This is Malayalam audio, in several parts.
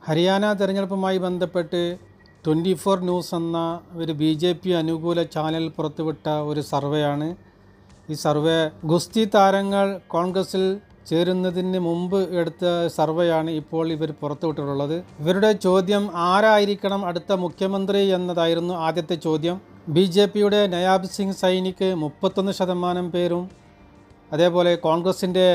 ഹരിയാന തെരഞ്ഞെടുപ്പുമായി ബന്ധപ്പെട്ട് 24 ന്യൂസ് എന്ന ഒരു BJP അനുകൂല ചാനൽ പുറത്തുവിട്ട ഒരു സർവേയാണ്. ഈ സർവേ ഗുസ്തി താരങ്ങൾ കോൺഗ്രസിൽ ചേരുന്നതിന് മുമ്പ് എടുത്ത സർവേയാണ് ഇപ്പോൾ ഇവർ പുറത്തുവിട്ടിട്ടുള്ളത്. ഇവരുടെ ചോദ്യം ആരായിരിക്കണം അടുത്ത മുഖ്യമന്ത്രി എന്നതായിരുന്നു ആദ്യത്തെ ചോദ്യം. BJPയുടെ നയാബ് സിംഗ് സൈനിക്ക് 31% പേരും, അതേപോലെ കോൺഗ്രസിൻ്റെ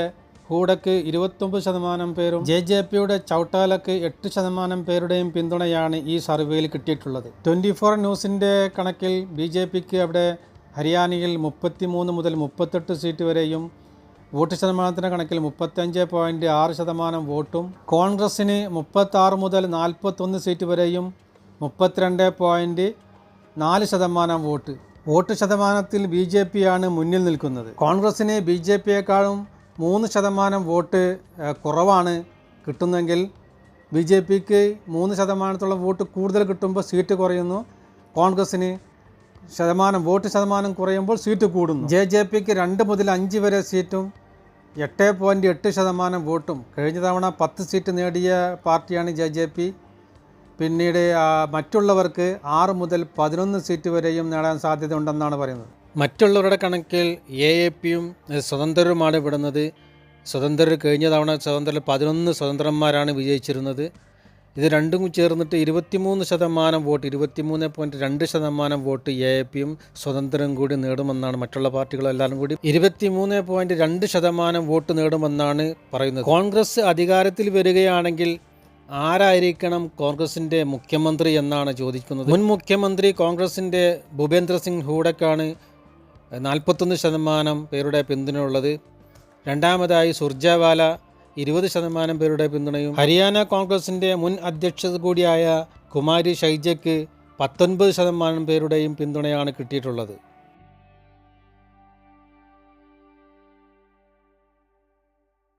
ഹൂഡക്ക് 29% പേരും, JJPയുടെ ചൗട്ടാലക്ക് 8% പേരുടെയും പിന്തുണയാണ് ഈ സർവേയിൽ കിട്ടിയിട്ടുള്ളത്. 24 ന്യൂസിൻ്റെ കണക്കിൽ BJPക്ക് അവിടെ ഹരിയാനയിൽ 33 മുതൽ 38 സീറ്റ് വരെയും, വോട്ട് ശതമാനത്തിൻ്റെ കണക്കിൽ 35.6% വോട്ടും, കോൺഗ്രസ്സിന് 36 മുതൽ 41 സീറ്റ് വരെയും 32.4% വോട്ട് ശതമാനത്തിൽ BJPയാണ് മുന്നിൽ നിൽക്കുന്നത്. കോൺഗ്രസ്സിന് BJPയെക്കാളും 3% വോട്ട് കുറവാണ് കിട്ടുന്നെങ്കിൽ BJPക്ക് 3% വോട്ട് കൂടുതൽ കിട്ടുമ്പോൾ സീറ്റ് കുറയുന്നു. കോൺഗ്രസ്സിന് വോട്ട് ശതമാനം കുറയുമ്പോൾ സീറ്റ് കൂടുന്നു. JJPക്ക് 2 മുതൽ 5 വരെ സീറ്റും 8.8% വോട്ടും. കഴിഞ്ഞ തവണ 10 സീറ്റ് നേടിയ പാർട്ടിയാണ് JJP. പിന്നീട് മറ്റുള്ളവർക്ക് 6 മുതൽ 11 സീറ്റ് വരെയും നേടാൻ സാധ്യതയുണ്ടെന്നാണ് പറയുന്നത്. മറ്റുള്ളവരുടെ കണക്കിൽ AAPയും സ്വതന്ത്രരുമാണ് വിടുന്നത്. സ്വതന്ത്രർ കഴിഞ്ഞ തവണ 11 സ്വതന്ത്രന്മാരാണ് വിജയിച്ചിരുന്നത്. ഇത് രണ്ടും ചേർന്നിട്ട് 23% വോട്ട്, 23.2% വോട്ട് AAPയും സ്വതന്ത്രരും കൂടി നേടുമെന്നാണ്, മറ്റുള്ള പാർട്ടികളെല്ലാവരും കൂടി 23.2% വോട്ട് നേടുമെന്നാണ് പറയുന്നത്. കോൺഗ്രസ് അധികാരത്തിൽ വരികയാണെങ്കിൽ ആരായിരിക്കണം കോൺഗ്രസിൻ്റെ മുഖ്യമന്ത്രി എന്നാണ് ചോദിക്കുന്നത്. മുൻ മുഖ്യമന്ത്രി കോൺഗ്രസിൻ്റെ ഭൂപേന്ദ്ര സിംഗ് ഹൂഡക്കാണ് 41% പേരുടെ പിന്തുണയുള്ളത്. രണ്ടാമതായി സുർജേവാല 20% പേരുടെ പിന്തുണയും. ഹരിയാന കോൺഗ്രസിൻ്റെ മുൻ അധ്യക്ഷ കൂടിയായ കുമാരി ഷൈജയ്ക്ക് 19% പേരുടെയും പിന്തുണയാണ് കിട്ടിയിട്ടുള്ളത്.